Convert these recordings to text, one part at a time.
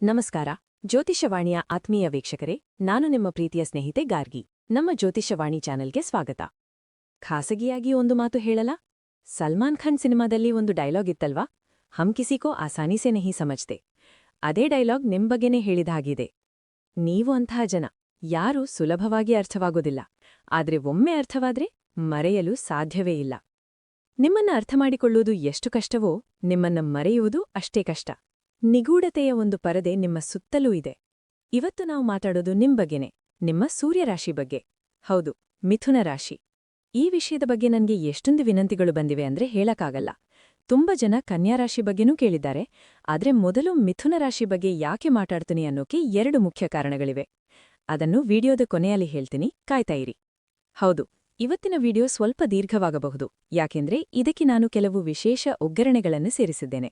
ನಮಸ್ಕಾರ. ಜ್ಯೋತಿಷವಾಣಿಯ ಆತ್ಮೀಯ ವೀಕ್ಷಕರೇ, ನಾನು ನಿಮ್ಮ ಪ್ರೀತಿಯ ಸ್ನೇಹಿತೆ ಗಾರ್ಗಿ. ನಮ್ಮ ಜ್ಯೋತಿಷವಾಣಿ ಚಾನೆಲ್ಗೆ ಸ್ವಾಗತ. ಖಾಸಗಿಯಾಗಿ ಒಂದು ಮಾತು ಹೇಳಲಾ? ಸಲ್ಮಾನ್ ಖಾನ್ ಸಿನಿಮಾದಲ್ಲಿ ಒಂದು ಡೈಲಾಗ್ ಇತ್ತಲ್ವಾ, ಹಮ್ ಕಿಸಿಕೋ ಆಸಾನಿ ಸೆ ನಹೀ ಸಮಜ್ತೆ. ಅದೇ ಡೈಲಾಗ್ ನಿಮ್ ಬಗ್ಗೆನೇ ಹೇಳಿದ ಹಾಗಿದೆ. ನೀವು ಅಂತಹ ಜನ, ಯಾರೂ ಸುಲಭವಾಗಿ ಅರ್ಥವಾಗೋದಿಲ್ಲ. ಆದ್ರೆ ಒಮ್ಮೆ ಅರ್ಥವಾದ್ರೆ ಮರೆಯಲು ಸಾಧ್ಯವೇ ಇಲ್ಲ. ನಿಮ್ಮನ್ನ ಅರ್ಥಮಾಡಿಕೊಳ್ಳುವುದು ಎಷ್ಟು ಕಷ್ಟವೋ, ನಿಮ್ಮನ್ನ ಮರೆಯುವುದು ಅಷ್ಟೇ ಕಷ್ಟ. ನಿಗೂಢತೆಯ ಒಂದು ಪರದೆ ನಿಮ್ಮ ಸುತ್ತಲೂ ಇದೆ. ಇವತ್ತು ನಾವು ಮಾತಾಡೋದು ನಿಮ್ ಬಗ್ಗೆನೆ, ನಿಮ್ಮ ಸೂರ್ಯರಾಶಿ ಬಗ್ಗೆ. ಹೌದು, ಮಿಥುನ ರಾಶಿ. ಈ ವಿಷಯದ ಬಗ್ಗೆ ನನ್ಗೆ ಎಷ್ಟೊಂದು ವಿನಂತಿಗಳು ಬಂದಿವೆ ಅಂದ್ರೆ ಹೇಳಕ್ಕಾಗಲ್ಲ. ತುಂಬಾ ಜನ ಕನ್ಯಾರಾಶಿ ಬಗ್ಗೆನೂ ಕೇಳಿದ್ದಾರೆ. ಆದ್ರೆ ಮೊದಲು ಮಿಥುನ ರಾಶಿ ಬಗ್ಗೆ ಯಾಕೆ ಮಾತಾಡ್ತೀನಿ ಅನ್ನೋಕೆ 2 ಮುಖ್ಯ ಕಾರಣಗಳಿವೆ. ಅದನ್ನು ವಿಡಿಯೋದ ಕೊನೆಯಲ್ಲಿ ಹೇಳ್ತೀನಿ, ಕಾಯ್ತಾ ಇರಿ. ಹೌದು, ಇವತ್ತಿನ ವಿಡಿಯೋ ಸ್ವಲ್ಪ ದೀರ್ಘವಾಗಬಹುದು, ಯಾಕೆಂದ್ರೆ ಇದಕ್ಕೆ ನಾನು ಕೆಲವು ವಿಶೇಷ ಒಗ್ಗರಣೆಗಳನ್ನು ಸೇರಿಸಿದ್ದೇನೆ.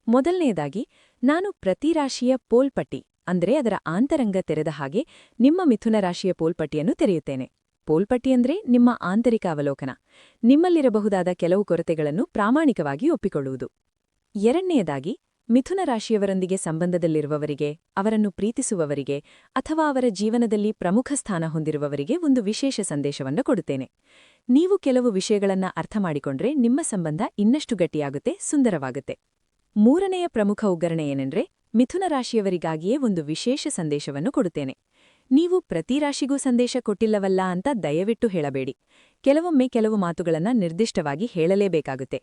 ಮೊದಲನೆಯದಾಗಿ, ನಾನು ಪ್ರತಿ ರಾಶಿಯ ಪೋಲ್ಪಟ್ಟಿ ಅಂದ್ರೆ ಅದರ ಆಂತರಂಗ ತೆರೆದ ಹಾಗೆ ನಿಮ್ಮ ಮಿಥುನ ರಾಶಿಯ ಪೋಲ್ಪಟ್ಟಿಯನ್ನು ತೆರೆಯುತ್ತೇನೆ. ಪೋಲ್ಪಟ್ಟಿ ಅಂದ್ರೆ ನಿಮ್ಮ ಆಂತರಿಕ ಅವಲೋಕನ, ನಿಮ್ಮಲ್ಲಿರಬಹುದಾದ ಕೆಲವು ಕೊರತೆಗಳನ್ನು ಪ್ರಾಮಾಣಿಕವಾಗಿ ಒಪ್ಪಿಕೊಳ್ಳುವುದು. ಎರಡನೆಯದಾಗಿ, ಮಿಥುನ ರಾಶಿಯವರೊಂದಿಗೆ ಸಂಬಂಧದಲ್ಲಿರುವವರಿಗೆ, ಅವರನ್ನು ಪ್ರೀತಿಸುವವರಿಗೆ ಅಥವಾ ಅವರ ಜೀವನದಲ್ಲಿ ಪ್ರಮುಖ ಸ್ಥಾನ ಹೊಂದಿರುವವರಿಗೆ ಒಂದು ವಿಶೇಷ ಸಂದೇಶವನ್ನು ಕೊಡುತ್ತೇನೆ. ನೀವು ಕೆಲವು ವಿಷಯಗಳನ್ನ ಅರ್ಥಮಾಡಿಕೊಂಡ್ರೆ ನಿಮ್ಮ ಸಂಬಂಧ ಇನ್ನಷ್ಟು ಗಟ್ಟಿಯಾಗುತ್ತೆ, ಸುಂದರವಾಗುತ್ತೆ. ಮೂರನೆಯ ಪ್ರಮುಖ ಒಗ್ಗರಣೆ ಏನೆಂದ್ರೆ, ಮಿಥುನ ರಾಶಿಯವರಿಗಾಗಿಯೇ ಒಂದು ವಿಶೇಷ ಸಂದೇಶವನ್ನು ಕೊಡುತ್ತೇನೆ. ನೀವು ಪ್ರತಿ ರಾಶಿಗೂ ಸಂದೇಶ ಕೊಟ್ಟಿಲ್ಲವಲ್ಲ ಅಂತ ದಯವಿಟ್ಟು ಹೇಳಬೇಡಿ. ಕೆಲವೊಮ್ಮೆ ಕೆಲವು ಮಾತುಗಳನ್ನ ನಿರ್ದಿಷ್ಟವಾಗಿ ಹೇಳಲೇಬೇಕಾಗುತ್ತೆ.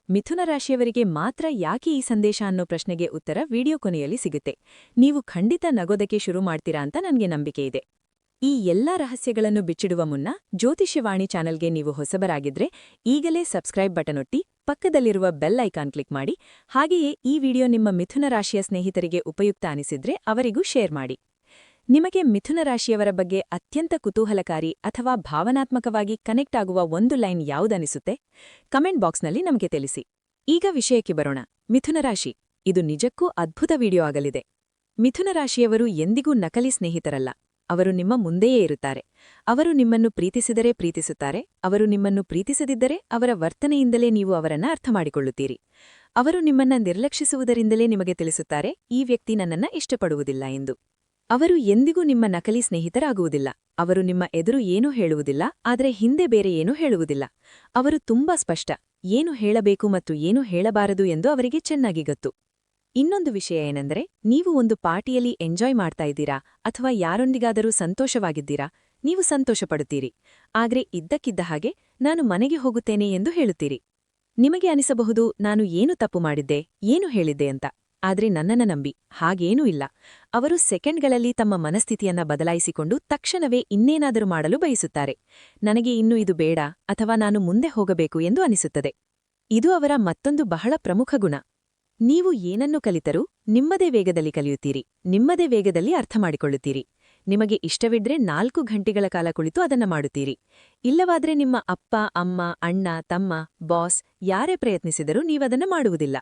ಮಿಥುನ ರಾಶಿಯವರಿಗೆ ಮಾತ್ರ ಯಾಕೆ ಈ ಸಂದೇಶ ಅನ್ನೋ ಪ್ರಶ್ನೆಗೆ ಉತ್ತರ ವಿಡಿಯೋ ಕೊನೆಯಲ್ಲಿ ಸಿಗುತ್ತೆ. ನೀವು ಖಂಡಿತ ನಗೋದಕ್ಕೆ ಶುರು ಮಾಡ್ತೀರಾ ಅಂತ ನನ್ಗೆ ನಂಬಿಕೆ ಇದೆ. ಈ ಎಲ್ಲಾ ರಹಸ್ಯಗಳನ್ನು ಬಿಚ್ಚಿಡುವ ಮುನ್ನ ಜ್ಯೋತಿಷ್ಯವಾಣಿ ಚಾನೆಲ್ಗೆ ನೀವು ಹೊಸಬರಾಗಿದ್ರೆ ಈಗಲೇ ಸಬ್ಸ್ಕ್ರೈಬ್ ಬಟನ್ ಒತ್ತಿ, ಪಕ್ಕದಲ್ಲಿರುವ ಬೆಲ್ ಐಕಾನ್ ಕ್ಲಿಕ್ ಮಾಡಿ. ಹಾಗೆಯೇ ಈ ವಿಡಿಯೋ ನಿಮ್ಮ ಮಿಥುನ ರಾಶಿಯ ಸ್ನೇಹಿತರಿಗೆ ಉಪಯುಕ್ತ ಅನಿಸಿದ್ರೆ ಅವರಿಗೂ ಶೇರ್ ಮಾಡಿ. ನಿಮಗೆ ಮಿಥುನ ರಾಶಿಯವರ ಬಗ್ಗೆ ಅತ್ಯಂತ ಕುತೂಹಲಕಾರಿ ಅಥವಾ ಭಾವನಾತ್ಮಕವಾಗಿ ಕನೆಕ್ಟ್ ಆಗುವ ಒಂದು ಲೈನ್ ಯಾವುದನಿಸುತ್ತೆ? ಕಮೆಂಟ್ ಬಾಕ್ಸ್ನಲ್ಲಿ ನಮಗೆ ತಿಳಿಸಿ. ಈಗ ವಿಷಯಕ್ಕೆ ಬರೋಣ. ಮಿಥುನ ರಾಶಿ, ಇದು ನಿಜಕ್ಕೂ ಅದ್ಭುತ ವಿಡಿಯೋ ಆಗಲಿದೆ. ಮಿಥುನ ರಾಶಿಯವರು ಎಂದಿಗೂ ನಕಲಿ ಸ್ನೇಹಿತರಲ್ಲ. ಅವರು ನಿಮ್ಮ ಮುಂದೆಯೇ ಇರುತ್ತಾರೆ. ಅವರು ನಿಮ್ಮನ್ನು ಪ್ರೀತಿಸಿದರೆ ಪ್ರೀತಿಸುತ್ತಾರೆ. ಅವರು ನಿಮ್ಮನ್ನು ಪ್ರೀತಿಸದಿದ್ದರೆ ಅವರ ವರ್ತನೆಯಿಂದಲೇ ನೀವು ಅವರನ್ನ ಅರ್ಥಮಾಡಿಕೊಳ್ಳುತ್ತೀರಿ. ಅವರು ನಿಮ್ಮನ್ನ ನಿರ್ಲಕ್ಷಿಸುವುದರಿಂದಲೇ ನಿಮಗೆ ತಿಳಿಸುತ್ತಾರೆ, ಈ ವ್ಯಕ್ತಿ ನನ್ನನ್ನ ಇಷ್ಟಪಡುವುದಿಲ್ಲ ಎಂದು. ಅವರು ಎಂದಿಗೂ ನಿಮ್ಮ ನಕಲಿ ಸ್ನೇಹಿತರಾಗುವುದಿಲ್ಲ. ಅವರು ನಿಮ್ಮ ಎದುರು ಏನೂ ಹೇಳುವುದಿಲ್ಲ, ಆದರೆ ಹಿಂದೆ ಬೇರೆ ಏನೂ ಹೇಳುವುದಿಲ್ಲ. ಅವರು ತುಂಬಾ ಸ್ಪಷ್ಟ, ಏನು ಹೇಳಬೇಕು ಮತ್ತು ಏನು ಹೇಳಬಾರದು ಎಂದು ಅವರಿಗೆ ಚೆನ್ನಾಗಿ ಗೊತ್ತು. ಇನ್ನೊಂದು ವಿಷಯ ಏನೆಂದರೆ, ನೀವು ಒಂದು ಪಾರ್ಟಿಯಲ್ಲಿ ಎಂಜಾಯ್ ಮಾಡ್ತಾ ಇದ್ದೀರಾ ಅಥವಾ ಯಾರೊಂದಿಗಾದರೂ ಸಂತೋಷವಾಗಿದ್ದೀರಾ, ನೀವು ಸಂತೋಷಪಡುತ್ತೀರಿ. ಆದ್ರೆ ಇದ್ದಕ್ಕಿದ್ದ ಹಾಗೆ ನಾನು ಮನೆಗೆ ಹೋಗುತ್ತೇನೆ ಎಂದು ಹೇಳುತ್ತೀರಿ. ನಿಮಗೆ ಅನಿಸಬಹುದು, ನಾನು ಏನು ತಪ್ಪು ಮಾಡಿದ್ದೆ, ಏನು ಹೇಳಿದ್ದೆ ಅಂತ. ಆದ್ರೆ ನನ್ನನ್ನ ನಂಬಿ, ಹಾಗೇನೂ ಇಲ್ಲ. ಅವರು ಸೆಕೆಂಡ್ಗಳಲ್ಲಿ ತಮ್ಮ ಮನಸ್ಥಿತಿಯನ್ನ ಬದಲಾಯಿಸಿಕೊಂಡು ತಕ್ಷಣವೇ ಇನ್ನೇನಾದರೂ ಮಾಡಲು ಬಯಸುತ್ತಾರೆ. ನನಗೆ ಇನ್ನು ಇದು ಬೇಡ ಅಥವಾ ನಾನು ಮುಂದೆ ಹೋಗಬೇಕು ಎಂದು ಅನಿಸುತ್ತದೆ. ಇದು ಅವರ ಮತ್ತೊಂದು ಬಹಳ ಪ್ರಮುಖ ಗುಣ. ನೀವು ಏನನ್ನು ಕಲಿತರೂ ನಿಮ್ಮದೇ ವೇಗದಲ್ಲಿ ಕಲಿಯುತ್ತೀರಿ, ನಿಮ್ಮದೇ ವೇಗದಲ್ಲಿ ಅರ್ಥಮಾಡಿಕೊಳ್ಳುತ್ತೀರಿ. ನಿಮಗೆ ಇಷ್ಟವಿದ್ರೆ 4 ಗಂಟೆಗಳ ಕಾಲ ಕುಳಿತು ಅದನ್ನ ಮಾಡುತ್ತೀರಿ. ಇಲ್ಲವಾದ್ರೆ ನಿಮ್ಮ ಅಪ್ಪ, ಅಮ್ಮ, ಅಣ್ಣ, ತಮ್ಮ, ಬಾಸ್ ಯಾರೇ ಪ್ರಯತ್ನಿಸಿದರೂ ನೀವದನ್ನ ಮಾಡುವುದಿಲ್ಲ.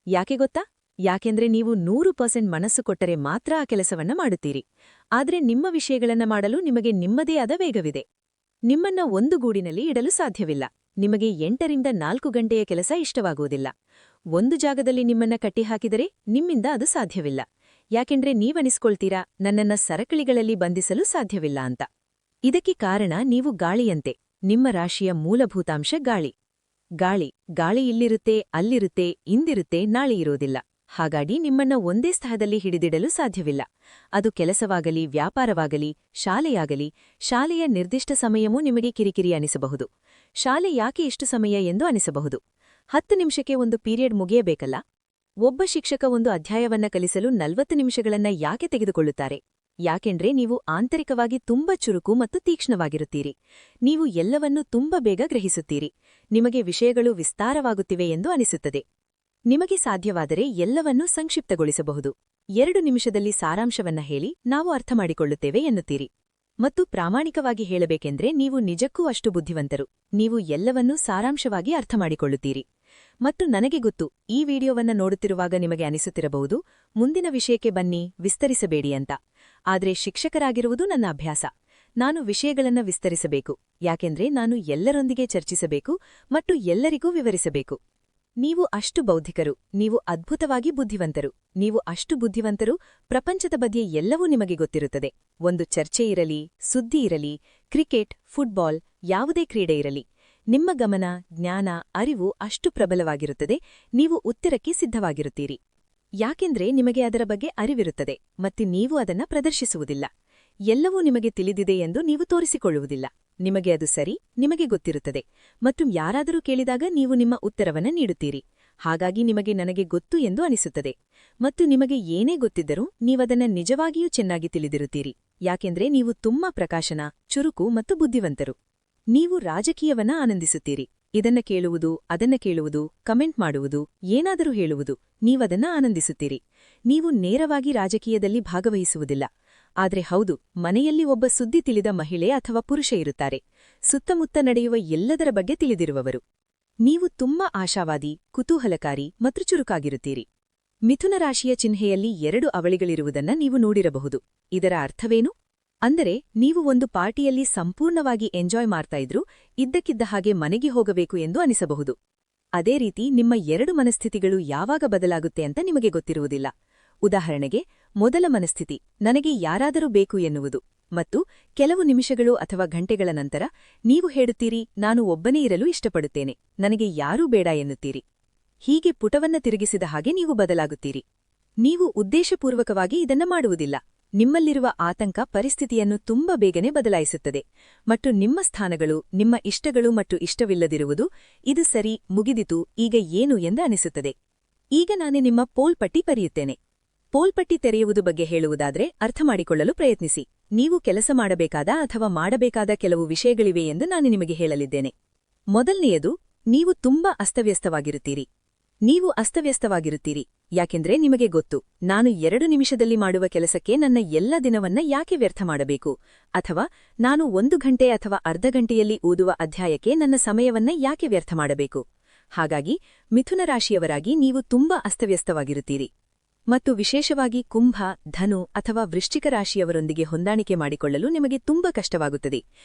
ಯಾಕೆ ಗೊತ್ತಾ? ಯಾಕೆಂದ್ರೆ ನೀವು 100% ಮನಸ್ಸು ಕೊಟ್ಟರೆ ಮಾತ್ರ ಆ ಕೆಲಸವನ್ನ ಮಾಡುತ್ತೀರಿ. ಆದ್ರೆ ನಿಮ್ಮ ವಿಷಯಗಳನ್ನ ಮಾಡಲು ನಿಮಗೆ ನಿಮ್ಮದೇ ಆದ ವೇಗವಿದೆ. ನಿಮ್ಮನ್ನ ಒಂದು ಗೂಡಿನಲ್ಲಿ ಇಡಲು ಸಾಧ್ಯವಿಲ್ಲ. ನಿಮಗೆ 8 ರಿಂದ 4 ಗಂಟೆಯ ಕೆಲಸ ಇಷ್ಟವಾಗುವುದಿಲ್ಲ. ಒಂದು ಜಾಗದಲ್ಲಿ ನಿಮ್ಮನ್ನ ಕಟ್ಟಿಹಾಕಿದರೆ ನಿಮ್ಮಿಂದ ಅದು ಸಾಧ್ಯವಿಲ್ಲ. ಯಾಕೆಂದ್ರೆ ನೀವನಿಸ್ಕೊಳ್ತೀರಾ, ನನ್ನನ್ನ ಸರಕಳಿಗಳಲ್ಲಿ ಬಂಧಿಸಲು ಸಾಧ್ಯವಿಲ್ಲ ಅಂತ. ಇದಕ್ಕೆ ಕಾರಣ ನೀವು ಗಾಳಿಯಂತೆ. ನಿಮ್ಮ ರಾಶಿಯ ಮೂಲಭೂತಾಂಶ ಗಾಳಿ. ಗಾಳಿ ಇಲ್ಲಿರುತ್ತೆ, ಅಲ್ಲಿರುತ್ತೆ, ಇಂದಿರುತ್ತೆ, ನಾಳೆ ಇರೋದಿಲ್ಲ. ಹಾಗಾಗಿ ನಿಮ್ಮನ್ನ ಒಂದೇ ಸ್ಥಳದಲ್ಲಿ ಹಿಡಿದಿಡಲು ಸಾಧ್ಯವಿಲ್ಲ. ಅದು ಕೆಲಸವಾಗಲಿ, ವ್ಯಾಪಾರವಾಗಲಿ, ಶಾಲೆಯಾಗಲಿ. ಶಾಲೆಯ ನಿರ್ದಿಷ್ಟ ಸಮಯವೂ ನಿಮಗೆ ಕಿರಿಕಿರಿ ಅನಿಸಬಹುದು. ಶಾಲೆ ಯಾಕೆ ಇಷ್ಟು ಸಮಯ ಎಂದು ಅನಿಸಬಹುದು. 10 ನಿಮಿಷಕ್ಕೆ ಒಂದು ಪೀರಿಯಡ್ ಮುಗಿಯಬೇಕಲ್ಲ. ಒಬ್ಬ ಶಿಕ್ಷಕ ಒಂದು ಅಧ್ಯಾಯವನ್ನ ಕಲಿಸಲು 40 ನಿಮಿಷಗಳನ್ನ ಯಾಕೆ ತೆಗೆದುಕೊಳ್ಳುತ್ತಾರೆ? ಯಾಕೆಂದ್ರೆ ನೀವು ಆಂತರಿಕವಾಗಿ ತುಂಬಾ ಚುರುಕು ಮತ್ತು ತೀಕ್ಷ್ಣವಾಗಿರುತ್ತೀರಿ. ನೀವು ಎಲ್ಲವನ್ನೂ ತುಂಬಾ ಬೇಗ ಗ್ರಹಿಸುತ್ತೀರಿ. ನಿಮಗೆ ವಿಷಯಗಳು ವಿಸ್ತಾರವಾಗುತ್ತಿವೆ ಎಂದು ಅನಿಸುತ್ತದೆ. ನಿಮಗೆ ಸಾಧ್ಯವಾದರೆ ಎಲ್ಲವನ್ನೂ ಸಂಕ್ಷಿಪ್ತಗೊಳಿಸಬಹುದು. 2 ನಿಮಿಷದಲ್ಲಿ ಸಾರಾಂಶವನ್ನ ಹೇಳಿ ನಾವು ಅರ್ಥಮಾಡಿಕೊಳ್ಳುತ್ತೇವೆ ಎನ್ನುತ್ತೀರಿ. ಮತ್ತು ಪ್ರಾಮಾಣಿಕವಾಗಿ ಹೇಳಬೇಕೆಂದ್ರೆ ನೀವು ನಿಜಕ್ಕೂ ಅಷ್ಟು ಬುದ್ಧಿವಂತರು. ನೀವು ಎಲ್ಲವನ್ನೂ ಸಾರಾಂಶವಾಗಿ ಅರ್ಥಮಾಡಿಕೊಳ್ಳುತ್ತೀರಿ. ಮತ್ತು ನನಗೆ ಗೊತ್ತು, ಈ ವಿಡಿಯೋವನ್ನ ನೋಡುತ್ತಿರುವಾಗ ನಿಮಗೆ ಅನಿಸುತ್ತಿರಬಹುದು, ಮುಂದಿನ ವಿಷಯಕ್ಕೆ ಬನ್ನಿ, ವಿಸ್ತರಿಸಬೇಡಿ ಅಂತ. ಆದ್ರೆ ಶಿಕ್ಷಕರಾಗಿರುವುದು ನನ್ನ ಅಭ್ಯಾಸ. ನಾನು ವಿಷಯಗಳನ್ನ ವಿಸ್ತರಿಸಬೇಕು, ಯಾಕೆಂದ್ರೆ ನಾನು ಎಲ್ಲರೊಂದಿಗೆ ಚರ್ಚಿಸಬೇಕು ಮತ್ತು ಎಲ್ಲರಿಗೂ ವಿವರಿಸಬೇಕು. ನೀವು ಅಷ್ಟು ಬೌದ್ಧಿಕರು, ನೀವು ಅದ್ಭುತವಾಗಿ ಬುದ್ಧಿವಂತರು, ನೀವು ಅಷ್ಟು ಬುದ್ಧಿವಂತರು, ಪ್ರಪಂಚದ ಬಗ್ಗೆ ಎಲ್ಲವೂ ನಿಮಗೆ ಗೊತ್ತಿರುತ್ತದೆ. ಒಂದು ಚರ್ಚೆ ಇರಲಿ, ಸುದ್ದಿ ಇರಲಿ, ಕ್ರಿಕೆಟ್, ಫುಟ್ಬಾಲ್, ಯಾವುದೇ ಕ್ರೀಡೆ ಇರಲಿ, ನಿಮ್ಮ ಗಮನ, ಜ್ಞಾನ, ಅರಿವು ಅಷ್ಟು ಪ್ರಬಲವಾಗಿರುತ್ತದೆ, ನೀವು ಉತ್ತರಕ್ಕೆ ಸಿದ್ಧವಾಗಿರುತ್ತೀರಿ. ಯಾಕೆಂದ್ರೆ ನಿಮಗೆ ಅದರ ಬಗ್ಗೆ ಅರಿವಿರುತ್ತದೆ ಮತ್ತು ನೀವು ಅದನ್ನ ಪ್ರದರ್ಶಿಸುವುದಿಲ್ಲ. ಎಲ್ಲವೂ ನಿಮಗೆ ತಿಳಿದಿದೆ ಎಂದು ನೀವು ತೋರಿಸಿಕೊಳ್ಳುವುದಿಲ್ಲ. ನಿಮಗೆ ಅದು ಸರಿ, ನಿಮಗೆ ಗೊತ್ತಿರುತ್ತದೆ, ಮತ್ತು ಯಾರಾದರೂ ಕೇಳಿದಾಗ ನೀವು ನಿಮ್ಮ ಉತ್ತರವನ್ನು ನೀಡುತ್ತೀರಿ. ಹಾಗಾಗಿ ನಿಮಗೆ ನನಗೆ ಗೊತ್ತು ಎಂದು ಅನಿಸುತ್ತದೆ. ಮತ್ತು ನಿಮಗೆ ಏನೇ ಗೊತ್ತಿದ್ದರೂ ನೀವದನ್ನ ನಿಜವಾಗಿಯೂ ಚೆನ್ನಾಗಿ ತಿಳಿದಿರುತ್ತೀರಿ, ಯಾಕೆಂದ್ರೆ ನೀವು ತುಂಬಾ ಪ್ರಕಾಶನ, ಚುರುಕು ಮತ್ತು ಬುದ್ಧಿವಂತರು. ನೀವು ರಾಜಕೀಯವನ್ನ ಆನಂದಿಸುತ್ತೀರಿ. ಇದನ್ನ ಕೇಳುವುದು, ಅದನ್ನ ಕೇಳುವುದು, ಕಮೆಂಟ್ ಮಾಡುವುದು, ಏನಾದರೂ ಹೇಳುವುದು, ನೀವದನ್ನ ಆನಂದಿಸುತ್ತೀರಿ. ನೀವು ನೇರವಾಗಿ ರಾಜಕೀಯದಲ್ಲಿ ಭಾಗವಹಿಸುವುದಿಲ್ಲ. ಆದ್ರೆ ಹೌದು, ಮನೆಯಲ್ಲಿ ಒಬ್ಬ ಸುದ್ದಿ ತಿಳಿದ ಮಹಿಳೆ ಅಥವಾ ಪುರುಷ ಇರುತ್ತಾರೆ, ಸುತ್ತಮುತ್ತ ನಡೆಯುವ ಎಲ್ಲದರ ಬಗ್ಗೆ ತಿಳಿದಿರುವವರು. ನೀವು ತುಂಬಾ ಆಶಾವಾದಿ, ಕುತೂಹಲಕಾರಿ ಮತ್ತು ಚುರುಕಾಗಿರುತ್ತೀರಿ. ಮಿಥುನ ರಾಶಿಯ ಚಿಹ್ನೆಯಲ್ಲಿ 2 ಅವಳಿಗಳಿರುವುದನ್ನ ನೀವು ನೋಡಿರಬಹುದು. ಇದರ ಅರ್ಥವೇನು? ಅಂದರೆ ನೀವು ಒಂದು ಪಾರ್ಟಿಯಲ್ಲಿ ಸಂಪೂರ್ಣವಾಗಿ ಎಂಜಾಯ್ ಮಾಡ್ತಾ ಇದ್ರೂ ಇದ್ದಕ್ಕಿದ್ದ ಹಾಗೆ ಮನೆಗೆ ಹೋಗಬೇಕು ಎಂದು ಅನಿಸಬಹುದು. ಅದೇ ರೀತಿ ನಿಮ್ಮ 2 ಮನಸ್ಥಿತಿಗಳು ಯಾವಾಗ ಬದಲಾಗುತ್ತೆ ಅಂತ ನಿಮಗೆ ಗೊತ್ತಿರುವುದಿಲ್ಲ. ಉದಾಹರಣೆಗೆ, ಮೊದಲ ಮನಸ್ಥಿತಿ ನನಗೆ ಯಾರಾದರೂ ಬೇಕು ಎನ್ನುವುದು, ಮತ್ತು ಕೆಲವು ನಿಮಿಷಗಳು ಅಥವಾ ಗಂಟೆಗಳ ನಂತರ ನೀವು ಹೇಳುತ್ತೀರಿ, ನಾನು ಒಬ್ಬನೇ ಇರಲು ಇಷ್ಟಪಡುತ್ತೇನೆ, ನನಗೆ ಯಾರೂ ಬೇಡ ಎನ್ನುತ್ತೀರಿ. ಹೀಗೆ ಪುಟವನ್ನ ತಿರುಗಿಸಿದ ಹಾಗೆ ನೀವು ಬದಲಾಗುತ್ತೀರಿ. ನೀವು ಉದ್ದೇಶಪೂರ್ವಕವಾಗಿ ಇದನ್ನ ಮಾಡುವುದಿಲ್ಲ. ನಿಮ್ಮಲ್ಲಿರುವ ಆತಂಕ ಪರಿಸ್ಥಿತಿಯನ್ನು ತುಂಬ ಬೇಗನೆ ಬದಲಾಯಿಸುತ್ತದೆ, ಮತ್ತು ನಿಮ್ಮ ಸ್ಥಾನಗಳು, ನಿಮ್ಮ ಇಷ್ಟಗಳು ಮತ್ತು ಇಷ್ಟವಿಲ್ಲದಿರುವುದು, ಇದು ಸರಿ, ಮುಗಿದಿತು, ಈಗ ಏನು ಎಂದು ಅನಿಸುತ್ತದೆ. ಈಗ ನಾನು ನಿಮ್ಮ ಪೋಲ್ ಪಟ್ಟಿ ಬರೆಯುತ್ತೇನೆ. ಪೋಲ್ ಪಟ್ಟಿ ತೆರೆಯುವುದು ಬಗ್ಗೆ ಹೇಳುವುದಾದ್ರೆ ಅರ್ಥಮಾಡಿಕೊಳ್ಳಲು ಪ್ರಯತ್ನಿಸಿ. ನೀವು ಕೆಲಸ ಮಾಡಬೇಕಾದ ಅಥವಾ ಮಾಡಬೇಕಾದ ಕೆಲವು ವಿಷಯಗಳಿವೆ ಎಂದು ನಾನು ನಿಮಗೆ ಹೇಳಲಿದ್ದೇನೆ. ಮೊದಲನೆಯದು, ನೀವು ತುಂಬಾ ಅಸ್ತವ್ಯಸ್ತವಾಗಿರುತ್ತೀರಿ. ನೀವು ಅಸ್ತವ್ಯಸ್ತವಾಗಿರುತ್ತೀರಿ ಯಾಕೆಂದ್ರೆ ನಿಮಗೆ ಗೊತ್ತು, ನಾನು 2 ನಿಮಿಷದಲ್ಲಿ ಮಾಡುವ ಕೆಲಸಕ್ಕೆ ನನ್ನ ಎಲ್ಲ ದಿನವನ್ನ ಯಾಕೆ ವ್ಯರ್ಥ ಮಾಡಬೇಕು, ಅಥವಾ ನಾನು 1 ಗಂಟೆ ಅಥವಾ ಅರ್ಧ ಗಂಟೆಯಲ್ಲಿ ಓದುವ ಅಧ್ಯಾಯಕ್ಕೆ ನನ್ನ ಸಮಯವನ್ನ ಯಾಕೆ ವ್ಯರ್ಥ ಮಾಡಬೇಕು. ಹಾಗಾಗಿ ಮಿಥುನ ರಾಶಿಯವರಾಗಿ ನೀವು ತುಂಬಾ ಅಸ್ತವ್ಯಸ್ತವಾಗಿರುತ್ತೀರಿ. ಮತ್ತು ವಿಶೇಷವಾಗಿ ಕುಂಭ, ಧನು ಅಥವಾ ವೃಶ್ಚಿಕ ರಾಶಿಯವರೊಂದಿಗೆ ಹೊಂದಾಣಿಕೆ ಮಾಡಿಕೊಳ್ಳಲು ನಿಮಗೆ ತುಂಬಾ ಕಷ್ಟವಾಗುತ್ತದೆ.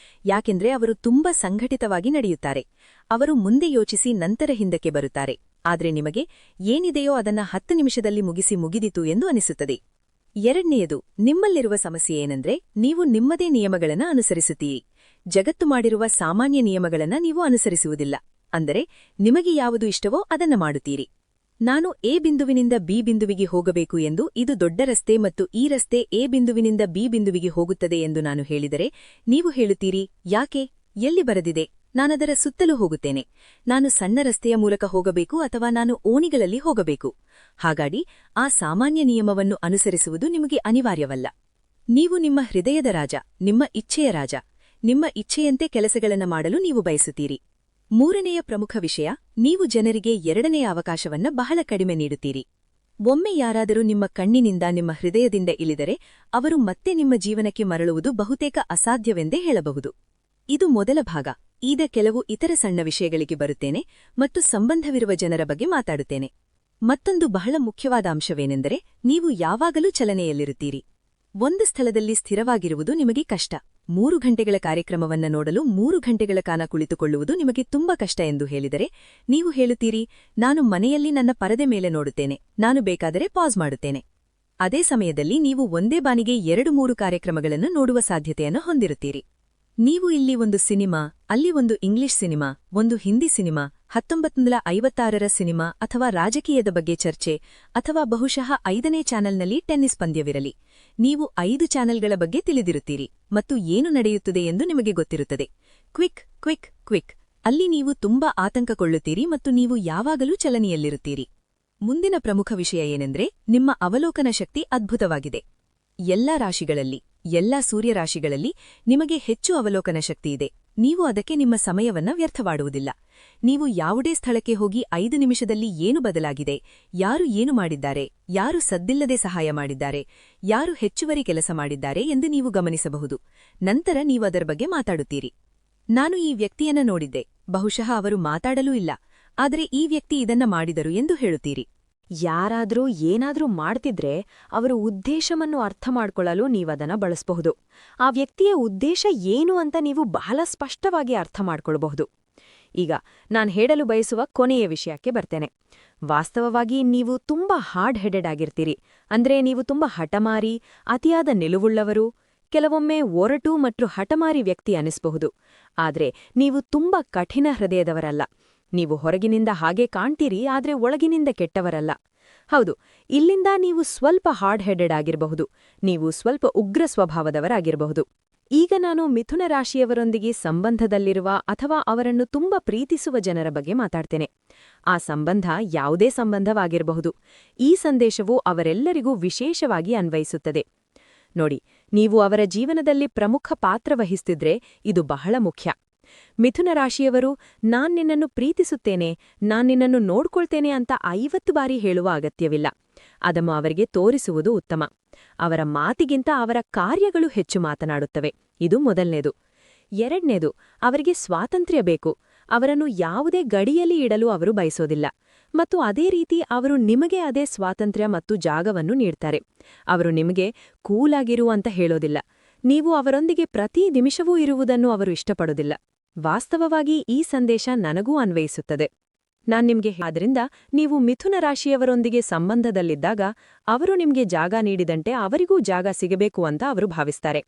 ಯಾಕೆಂದ್ರೆ ಅವರು ತುಂಬಾ ಸಂಘಟಿತವಾಗಿ ನಡೆಯುತ್ತಾರೆ. ಅವರು ಮುಂದೆ ಯೋಚಿಸಿ ನಂತರ ಹಿಂದಕ್ಕೆ ಬರುತ್ತಾರೆ. ಆದ್ರೆ ನಿಮಗೆ ಏನಿದೆಯೋ ಅದನ್ನ 10 ನಿಮಿಷದಲ್ಲಿ ಮುಗಿದಿತು ಎಂದು ಅನಿಸುತ್ತದೆ. ಎರಡನೆಯದು, ನಿಮ್ಮಲ್ಲಿರುವ ಸಮಸ್ಯೆ ಏನಂದ್ರೆ ನೀವು ನಿಮ್ಮದೇ ನಿಯಮಗಳನ್ನ ಅನುಸರಿಸುತ್ತೀರಿ. ಜಗತ್ತು ಮಾಡಿರುವ ಸಾಮಾನ್ಯ ನಿಯಮಗಳನ್ನ ನೀವು ಅನುಸರಿಸುವುದಿಲ್ಲ. ಅಂದರೆ ನಿಮಗೆ ಯಾವುದು ಇಷ್ಟವೋ ಅದನ್ನ ಮಾಡುತ್ತೀರಿ. ನಾನು ಎ ಬಿಂದುವಿನಿಂದ ಬಿ ಬಿಂದುವಿಗೆ ಹೋಗಬೇಕು ಎಂದು, ಇದು ದೊಡ್ಡ ರಸ್ತೆ ಮತ್ತು ಈ ರಸ್ತೆ ಎ ಬಿಂದುವಿನಿಂದ ಬಿ ಬಿಂದುವಿಗೆ ಹೋಗುತ್ತದೆ ಎಂದು ನಾನು ಹೇಳಿದರೆ, ನೀವು ಹೇಳುತ್ತೀರಿ, ಯಾಕೆ, ಎಲ್ಲಿ ಬರೆದಿದೆ, ನಾನದರ ಸುತ್ತಲೂ ಹೋಗುತ್ತೇನೆ, ನಾನು ಸಣ್ಣ ರಸ್ತೆಯ ಮೂಲಕ ಹೋಗಬೇಕು ಅಥವಾ ನಾನು ಓಣಿಗಳಲ್ಲಿ ಹೋಗಬೇಕು. ಹಾಗಾಗಿ ಆ ಸಾಮಾನ್ಯ ನಿಯಮವನ್ನು ಅನುಸರಿಸುವುದು ನಿಮಗೆ ಅನಿವಾರ್ಯವಲ್ಲ. ನೀವು ನಿಮ್ಮ ಹೃದಯದ ರಾಜ, ನಿಮ್ಮ ಇಚ್ಛೆಯ ರಾಜ. ನಿಮ್ಮ ಇಚ್ಛೆಯಂತೆ ಕೆಲಸಗಳನ್ನು ಮಾಡಲು ನೀವು ಬಯಸುತ್ತೀರಿ. ಮೂರನೆಯ ಪ್ರಮುಖ ವಿಷಯ, ನೀವು ಜನರಿಗೆ 2ನೆಯ ಅವಕಾಶವನ್ನ ಬಹಳ ಕಡಿಮೆ ನೀಡುತ್ತೀರಿ. ಒಮ್ಮೆ ಯಾರಾದರೂ ನಿಮ್ಮ ಕಣ್ಣಿನಿಂದ, ನಿಮ್ಮ ಹೃದಯದಿಂದ ಇಳಿದರೆ ಅವರು ಮತ್ತೆ ನಿಮ್ಮ ಜೀವನಕ್ಕೆ ಮರಳುವುದು ಬಹುತೇಕ ಅಸಾಧ್ಯವೆಂದೇ ಹೇಳಬಹುದು. ಇದು ಮೊದಲ ಭಾಗ. ಈಗ ಕೆಲವು ಇತರ ಸಣ್ಣ ವಿಷಯಗಳಿಗೆ ಬರುತ್ತೇನೆ ಮತ್ತು ಸಂಬಂಧವಿರುವ ಜನರ ಬಗ್ಗೆ ಮಾತಾಡುತ್ತೇನೆ. ಮತ್ತೊಂದು ಬಹಳ ಮುಖ್ಯವಾದ ಅಂಶವೇನೆಂದರೆ, ನೀವು ಯಾವಾಗಲೂ ಚಲನೆಯಲ್ಲಿರುತ್ತೀರಿ. ಒಂದು ಸ್ಥಳದಲ್ಲಿ ಸ್ಥಿರವಾಗಿರುವುದು ನಿಮಗೆ ಕಷ್ಟ. 3 ಗಂಟೆಗಳ ಕಾರ್ಯಕ್ರಮವನ್ನ ನೋಡಲು 3 ಗಂಟೆಗಳ ಕಾಲ ಕುಳಿತುಕೊಳ್ಳುವುದು ನಿಮಗೆ ತುಂಬಾ ಕಷ್ಟ ಎಂದು ಹೇಳಿದರೆ, ನೀವು ಹೇಳುತ್ತೀರಿ, ನಾನು ಮನೆಯಲ್ಲಿ ನನ್ನ ಪರದೆ ಮೇಲೆ ನೋಡುತ್ತೇನೆ, ನಾನು ಬೇಕಾದರೆ ಪಾಸ್ ಮಾಡುತ್ತೇನೆ. ಅದೇ ಸಮಯದಲ್ಲಿ ನೀವು ಒಂದೇ ಬಾನಿಗೆ 2-3 ಕಾರ್ಯಕ್ರಮಗಳನ್ನು ನೋಡುವ ಸಾಧ್ಯತೆಯನ್ನು ಹೊಂದಿರುತ್ತೀರಿ. ನೀವು ಇಲ್ಲಿ ಒಂದು ಸಿನಿಮಾ, ಅಲ್ಲಿ ಒಂದು ಇಂಗ್ಲಿಷ್ ಸಿನಿಮಾ, ಒಂದು ಹಿಂದಿ ಸಿನಿಮಾ, 1956ರ ಸಿನಿಮಾ ಅಥವಾ ರಾಜಕೀಯದ ಬಗ್ಗೆ ಚರ್ಚೆ, ಅಥವಾ ಬಹುಶಃ 5ನೇ ಚಾನೆಲ್ನಲ್ಲಿ ಟೆನ್ನಿಸ್ ಪಂದ್ಯವಿರಲಿ. ನೀವು 5 ಚಾನೆಲ್ಗಳ ಬಗ್ಗೆ ತಿಳಿದಿರುತ್ತೀರಿ ಮತ್ತು ಏನು ನಡೆಯುತ್ತದೆ ಎಂದು ನಿಮಗೆ ಗೊತ್ತಿರುತ್ತದೆ. Quick quick quick. ಅಲ್ಲಿ ನೀವು ತುಂಬಾ ಆತಂಕಗೊಳ್ಳುತ್ತೀರಿ ಮತ್ತು ನೀವು ಯಾವಾಗಲೂ ಚಲನೆಯಲ್ಲಿರುತ್ತೀರಿ. ಮುಂದಿನ ಪ್ರಮುಖ ವಿಷಯ ಏನೆಂದ್ರೆ, ನಿಮ್ಮ ಅವಲೋಕನ ಶಕ್ತಿ ಅದ್ಭುತವಾಗಿದೆ. ಎಲ್ಲಾ ರಾಶಿಗಳಲ್ಲಿ, ಎಲ್ಲಾ ಸೂರ್ಯರಾಶಿಗಳಲ್ಲಿ ನಿಮಗೆ ಹೆಚ್ಚು ಅವಲೋಕನ ಶಕ್ತಿಯಿದೆ. ನೀವು ಅದಕ್ಕೆ ನಿಮ್ಮ ಸಮಯವನ್ನ ವ್ಯರ್ಥವಾಡುವುದಿಲ್ಲ. ನೀವು ಯಾವುದೇ ಸ್ಥಳಕ್ಕೆ ಹೋಗಿ 5 ನಿಮಿಷದಲ್ಲಿ ಏನು ಬದಲಾಗಿದೆ, ಯಾರು ಏನು ಮಾಡಿದ್ದಾರೆ, ಯಾರು ಸದ್ದಿಲ್ಲದೆ ಸಹಾಯ ಮಾಡಿದ್ದಾರೆ, ಯಾರು ಹೆಚ್ಚುವರಿ ಕೆಲಸ ಮಾಡಿದ್ದಾರೆ ಎಂದು ನೀವು ಗಮನಿಸಬಹುದು. ನಂತರ ನೀವು ಅದರ ಬಗ್ಗೆ ಮಾತಾಡುತ್ತೀರಿ. ನಾನು ಈ ವ್ಯಕ್ತಿಯನ್ನ ನೋಡಿದ್ದೆ, ಬಹುಶಃ ಅವರು ಮಾತಾಡಲೂ ಇಲ್ಲ, ಆದರೆ ಈ ವ್ಯಕ್ತಿ ಇದನ್ನ ಮಾಡಿದರು ಎಂದು ಹೇಳುತ್ತೀರಿ. ಯಾರಾದ್ರೂ ಏನಾದ್ರೂ ಮಾಡ್ತಿದ್ರೆ ಅವರ ಉದ್ದೇಶವನ್ನು ಅರ್ಥ ಮಾಡ್ಕೊಳ್ಳಲು ನೀವದನ್ನ ಬಳಸಬಹುದು. ಆ ವ್ಯಕ್ತಿಯ ಉದ್ದೇಶ ಏನು ಅಂತ ನೀವು ಬಹಳ ಸ್ಪಷ್ಟವಾಗಿ ಅರ್ಥ ಮಾಡ್ಕೊಳ್ಬಹುದು. ಈಗ ನಾನ್ ಹೇಳಲು ಬಯಸುವ ಕೊನೆಯ ವಿಷಯಕ್ಕೆ ಬರ್ತೇನೆ. ವಾಸ್ತವವಾಗಿ ನೀವು ತುಂಬಾ ಹಾರ್ಡ್ ಹೆಡೆಡ್ ಆಗಿರ್ತೀರಿ. ಅಂದ್ರೆ ನೀವು ತುಂಬಾ ಹಠಮಾರಿ, ಅತಿಯಾದ ನಿಲುವುಳ್ಳವರು, ಕೆಲವೊಮ್ಮೆ ಒರಟು ಮತ್ತು ಹಠಮಾರಿ ವ್ಯಕ್ತಿ ಅನಿಸಬಹುದು. ಆದ್ರೆ ನೀವು ತುಂಬಾ ಕಠಿಣ ಹೃದಯದವರಲ್ಲ. ನೀವು ಹೊರಗಿನಿಂದ ಹಾಗೆ ಕಾಣ್ತೀರಿ, ಆದ್ರೆ ಒಳಗಿನಿಂದ ಕೆಟ್ಟವರಲ್ಲ. ಹೌದು, ಇಲ್ಲಿಂದ ನೀವು ಸ್ವಲ್ಪ ಹಾರ್ಡ್ ಹೆಡೆಡ್ ಆಗಿರಬಹುದು, ನೀವು ಸ್ವಲ್ಪ ಉಗ್ರ ಸ್ವಭಾವದವರಾಗಿರಬಹುದು. ಈಗ ನಾನು ಮಿಥುನ ರಾಶಿಯವರೊಂದಿಗೆ ಸಂಬಂಧದಲ್ಲಿರುವ ಅಥವಾ ಅವರನ್ನು ತುಂಬಾ ಪ್ರೀತಿಸುವ ಜನರ ಬಗ್ಗೆ ಮಾತಾಡ್ತೇನೆ. ಆ ಸಂಬಂಧ ಯಾವುದೇ ಸಂಬಂಧವಾಗಿರಬಹುದು. ಈ ಸಂದೇಶವು ಅವರೆಲ್ಲರಿಗೂ ವಿಶೇಷವಾಗಿ ಅನ್ವಯಿಸುತ್ತದೆ. ನೋಡಿ, ನೀವು ಅವರ ಜೀವನದಲ್ಲಿ ಪ್ರಮುಖ ಪಾತ್ರ ವಹಿಸ್ತಿದ್ರೆ ಇದು ಬಹಳ ಮುಖ್ಯ. ಮಿಥುನ ರಾಶಿಯವರು ನಾನ್ ನಿನ್ನನ್ನು ಪ್ರೀತಿಸುತ್ತೇನೆ, ನಾನ್ ನಿನ್ನನ್ನು ನೋಡ್ಕೊಳ್ತೇನೆ ಅಂತ 50 ಬಾರಿ ಹೇಳುವ ಅಗತ್ಯವಿಲ್ಲ. ಅದನ್ನು ಅವರಿಗೆ ತೋರಿಸುವುದು ಉತ್ತಮ. ಅವರ ಮಾತಿಗಿಂತ ಅವರ ಕಾರ್ಯಗಳು ಹೆಚ್ಚು ಮಾತನಾಡುತ್ತವೆ. ಇದು ಮೊದಲನೇದು. ಎರಡನೇದು, ಅವರಿಗೆ ಸ್ವಾತಂತ್ರ್ಯ ಬೇಕು. ಅವರನ್ನು ಯಾವುದೇ ಗಡಿಯಲ್ಲಿ ಇಡಲು ಅವರು ಬಯಸೋದಿಲ್ಲ. ಮತ್ತು ಅದೇ ರೀತಿ ಅವರು ನಿಮಗೆ ಅದೇ ಸ್ವಾತಂತ್ರ್ಯ ಮತ್ತು ಜಾಗವನ್ನು ನೀಡ್ತಾರೆ. ಅವರು ನಿಮಗೆ ಕೂಲಾಗಿರು ಅಂತ ಹೇಳೋದಿಲ್ಲ. ನೀವು ಅವರೊಂದಿಗೆ ಪ್ರತಿ ನಿಮಿಷವೂ ಇರುವುದನ್ನು ಅವರು ಇಷ್ಟಪಡೋದಿಲ್ಲ. ವಾಸ್ತವವಾಗಿ ಈ ಸಂದೇಶ ನನಗೂ ಅನ್ವಯಿಸುತ್ತದೆ. ನಾನ್ ನಿಮ್ಗೆ ಆದ್ರಿಂದ ನೀವು ಮಿಥುನ ರಾಶಿಯವರೊಂದಿಗೆ ಸಂಬಂಧದಲ್ಲಿದ್ದಾಗ ಅವರು ನಿಮ್ಗೆ ಜಾಗ ನೀಡಿದಂತೆ ಅವರಿಗೂ ಜಾಗ ಸಿಗಬೇಕು ಅಂತ ಅವರು ಭಾವಿಸ್ತಾರೆ.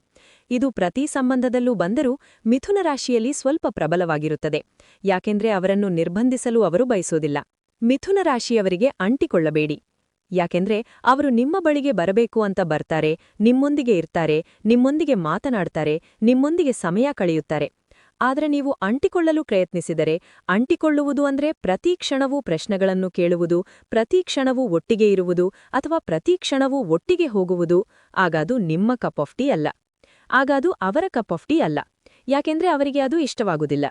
ಇದು ಪ್ರತಿ ಸಂಬಂಧದಲ್ಲೂ ಬಂದರೂ ಮಿಥುನ ರಾಶಿಯಲ್ಲಿ ಸ್ವಲ್ಪ ಪ್ರಬಲವಾಗಿರುತ್ತದೆ. ಯಾಕೆಂದ್ರೆ ಅವರನ್ನು ನಿರ್ಬಂಧಿಸಲು ಅವರು ಬಯಸೋದಿಲ್ಲ. ಮಿಥುನ ರಾಶಿಯವರಿಗೆ ಅಂಟಿಕೊಳ್ಳಬೇಡಿ. ಯಾಕೆಂದ್ರೆ ಅವರು ನಿಮ್ಮ ಬಳಿಗೆ ಬರಬೇಕು ಅಂತ ಬರ್ತಾರೆ, ನಿಮ್ಮೊಂದಿಗೆ ಇರ್ತಾರೆ, ನಿಮ್ಮೊಂದಿಗೆ ಮಾತನಾಡ್ತಾರೆ, ನಿಮ್ಮೊಂದಿಗೆ ಸಮಯ ಕಳೆಯುತ್ತಾರೆ. ಆದ್ರೆ ನೀವು ಅಂಟಿಕೊಳ್ಳಲು ಪ್ರಯತ್ನಿಸಿದರೆ, ಅಂಟಿಕೊಳ್ಳುವುದು ಅಂದ್ರೆ ಪ್ರತಿ ಕ್ಷಣವೂ ಪ್ರಶ್ನೆಗಳನ್ನು ಕೇಳುವುದು, ಪ್ರತಿ ಕ್ಷಣವೂ ಒಟ್ಟಿಗೆ ಇರುವುದು ಅಥವಾ ಪ್ರತಿ ಕ್ಷಣವೂ ಒಟ್ಟಿಗೆ ಹೋಗುವುದು, ಆಗಾದು ನಿಮ್ಮ ಕಪ್ ಆಫ್ ಟೀ ಅಲ್ಲ. ಆಗಾದು ಅವರ ಕಪ್ ಆಫ್ ಟೀ ಅಲ್ಲ. ಯಾಕೆಂದ್ರೆ ಅವರಿಗೆ ಅದು ಇಷ್ಟವಾಗುವುದಿಲ್ಲ.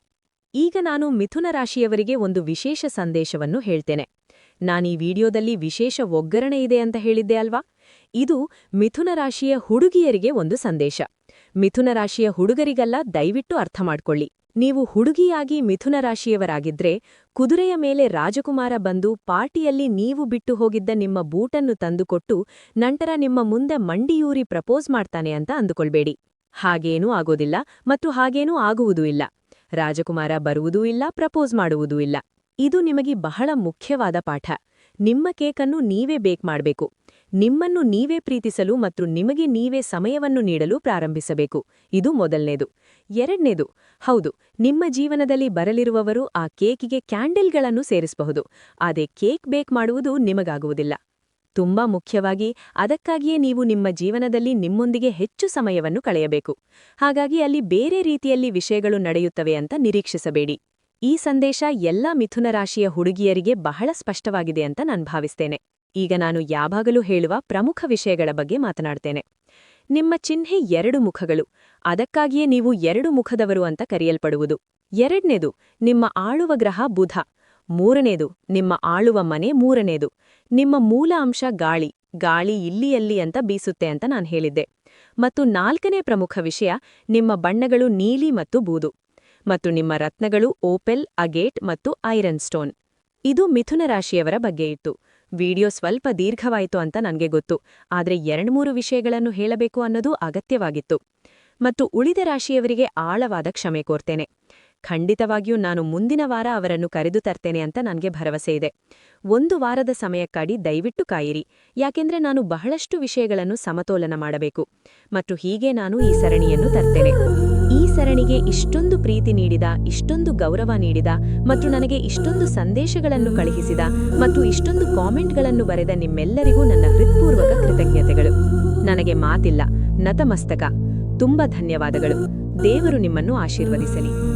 ಈಗ ನಾನು ಮಿಥುನ ರಾಶಿಯವರಿಗೆ ಒಂದು ವಿಶೇಷ ಸಂದೇಶವನ್ನು ಹೇಳ್ತೇನೆ. ನಾನೀ ವಿಡಿಯೋದಲ್ಲಿ ವಿಶೇಷ ಒಗ್ಗರಣೆ ಇದೆ ಅಂತ ಹೇಳಿದ್ದೆ ಅಲ್ವಾ? ಇದು ಮಿಥುನ ರಾಶಿಯ ಹುಡುಗಿಯರಿಗೆ ಒಂದು ಸಂದೇಶ. ಮಿಥುನ ರಾಶಿಯ ಹುಡುಗರಿಗಲ್ಲ, ದಯವಿಟ್ಟು ಅರ್ಥ ಮಾಡ್ಕೊಳ್ಳಿ. ನೀವು ಹುಡುಗಿಯಾಗಿ ಮಿಥುನ ರಾಶಿಯವರಾಗಿದ್ರೆ, ಕುದುರೆಯ ಮೇಲೆ ರಾಜಕುಮಾರ ಬಂದು ಪಾರ್ಟಿಯಲ್ಲಿ ನೀವು ಬಿಟ್ಟು ಹೋಗಿದ್ದ ನಿಮ್ಮ ಬೂಟನ್ನು ತಂದುಕೊಟ್ಟು ನಂತರ ನಿಮ್ಮ ಮುಂದೆ ಮಂಡಿಯೂರಿ ಪ್ರಪೋಸ್ ಮಾಡ್ತಾನೆ ಅಂತ ಅಂದುಕೊಳ್ಬೇಡಿ. ಹಾಗೇನೂ ಆಗೋದಿಲ್ಲ ಮತ್ತು ಹಾಗೇನೂ ಆಗುವುದೂ ಇಲ್ಲ. ರಾಜಕುಮಾರ ಬರುವುದೂ ಇಲ್ಲ, ಪ್ರಪೋಸ್ ಮಾಡುವುದೂ ಇಲ್ಲ. ಇದು ನಿಮಗೆ ಬಹಳ ಮುಖ್ಯವಾದ ಪಾಠ. ನಿಮ್ಮ ಕೇಕನ್ನು ನೀವೇ ಬೇಕ್ ಮಾಡಬೇಕು. ನಿಮ್ಮನ್ನು ನೀವೇ ಪ್ರೀತಿಸಲು ಮತ್ತು ನಿಮಗೆ ನೀವೇ ಸಮಯವನ್ನು ನೀಡಲು ಪ್ರಾರಂಭಿಸಬೇಕು. ಇದು ಮೊದಲನೇದು. ಎರಡನೇದು, ಹೌದು, ನಿಮ್ಮ ಜೀವನದಲ್ಲಿ ಬರಲಿರುವವರು ಆ ಕೇಕಿಗೆ ಕ್ಯಾಂಡಲ್ಗಳನ್ನು ಸೇರಿಸಬಹುದು. ಆದರೆ ಕೇಕ್ ಬೇಕ್ ಮಾಡುವುದು ನಿಮಗಾಗುವುದಿಲ್ಲ. ತುಂಬಾ ಮುಖ್ಯವಾಗಿ ಅದಕ್ಕಾಗಿಯೇ ನೀವು ನಿಮ್ಮ ಜೀವನದಲ್ಲಿ ನಿಮ್ಮೊಂದಿಗೆ ಹೆಚ್ಚು ಸಮಯವನ್ನು ಕಳೆಯಬೇಕು. ಹಾಗಾಗಿ ಅಲ್ಲಿ ಬೇರೆ ರೀತಿಯಲ್ಲಿ ವಿಷಯಗಳು ನಡೆಯುತ್ತವೆ ಅಂತ ನಿರೀಕ್ಷಿಸಬೇಡಿ. ಈ ಸಂದೇಶ ಎಲ್ಲಾ ಮಿಥುನ ರಾಶಿಯ ಹುಡುಗಿಯರಿಗೆ ಬಹಳ ಸ್ಪಷ್ಟವಾಗಿದೆ ಅಂತ ನಾನು ಭಾವಿಸ್ತೇನೆ. ಈಗ ನಾನು ಯಾವಾಗಲೂ ಹೇಳುವ ಪ್ರಮುಖ ವಿಷಯಗಳ ಬಗ್ಗೆ ಮಾತನಾಡ್ತೇನೆ. ನಿಮ್ಮ ಚಿಹ್ನೆ 2 ಮುಖಗಳು. ಅದಕ್ಕಾಗಿಯೇ ನೀವು 2 ಮುಖದವರು ಅಂತ ಕರೆಯಲ್ಪಡುವುದು. ಎರಡನೇದು, ನಿಮ್ಮ ಆಳುವ ಗ್ರಹ ಬುಧ. ಮೂರನೇದು, ನಿಮ್ಮ ಆಳುವ ಮನೆ 3ನೇದು. ನಿಮ್ಮ ಮೂಲ ಅಂಶ ಗಾಳಿ. ಗಾಳಿ ಇಲ್ಲಿಯಲ್ಲಿ ಅಂತ ಬೀಸುತ್ತೆ ಅಂತ ನಾನು ಹೇಳಿದ್ದೆ. ಮತ್ತು 4ನೇ ಪ್ರಮುಖ ವಿಷಯ, ನಿಮ್ಮ ಬಣ್ಣಗಳು ನೀಲಿ ಮತ್ತು ಬೂದು. ಮತ್ತು ನಿಮ್ಮ ರತ್ನಗಳು ಓಪೆಲ್, ಅಗೇಟ್ ಮತ್ತು ಐರನ್ ಸ್ಟೋನ್. ಇದು ಮಿಥುನ ರಾಶಿಯವರ ಬಗ್ಗೆ ಇತ್ತು. ವಿಡಿಯೋ ಸ್ವಲ್ಪ ದೀರ್ಘವಾಯಿತು ಅಂತ ನನಗೆ ಗೊತ್ತು. ಆದ್ರೆ 2-3 ವಿಷಯಗಳನ್ನು ಹೇಳಬೇಕು ಅನ್ನೋದು ಅಗತ್ಯವಾಗಿತ್ತು. ಮತ್ತು ಉಳಿದ ರಾಶಿಯವರಿಗೆ ಆಳವಾದ ಕ್ಷಮೆ ಕೋರ್ತೇನೆ. ಖಂಡಿತವಾಗಿಯೂ ನಾನು ಮುಂದಿನ ವಾರ ಅವರನ್ನು ಕರೆದು ತರ್ತೇನೆ ಅಂತ ನನಗೆ ಭರವಸೆ ಇದೆ. 1 ವಾರದ ಸಮಯಕ್ಕಾಗಿ ದಯವಿಟ್ಟು ಕಾಯಿರಿ. ಯಾಕೆಂದ್ರೆ ನಾನು ಬಹಳಷ್ಟು ವಿಷಯಗಳನ್ನು ಸಮತೋಲನ ಮಾಡಬೇಕು. ಮತ್ತು ಹೀಗೆ ನಾನು ಈ ಸರಣಿಯನ್ನು ತರ್ತೇನೆ. ಈ ಸರಣಿಗೆ ಇಷ್ಟೊಂದು ಪ್ರೀತಿ ನೀಡಿದ, ಇಷ್ಟೊಂದು ಗೌರವ ನೀಡಿದ ಮತ್ತು ನನಗೆ ಇಷ್ಟೊಂದು ಸಂದೇಶಗಳನ್ನು ಕಳುಹಿಸಿದ ಮತ್ತು ಇಷ್ಟೊಂದು ಕಾಮೆಂಟ್ಗಳನ್ನು ಬರೆದ ನಿಮ್ಮೆಲ್ಲರಿಗೂ ನನ್ನ ಹೃತ್ಪೂರ್ವಕ ಕೃತಜ್ಞತೆಗಳು. ನನಗೆ ಮಾತಿಲ್ಲ, ನತಮಸ್ತಕ. ತುಂಬಾ ಧನ್ಯವಾದಗಳು. ದೇವರು ನಿಮ್ಮನ್ನು ಆಶೀರ್ವದಿಸಲಿ.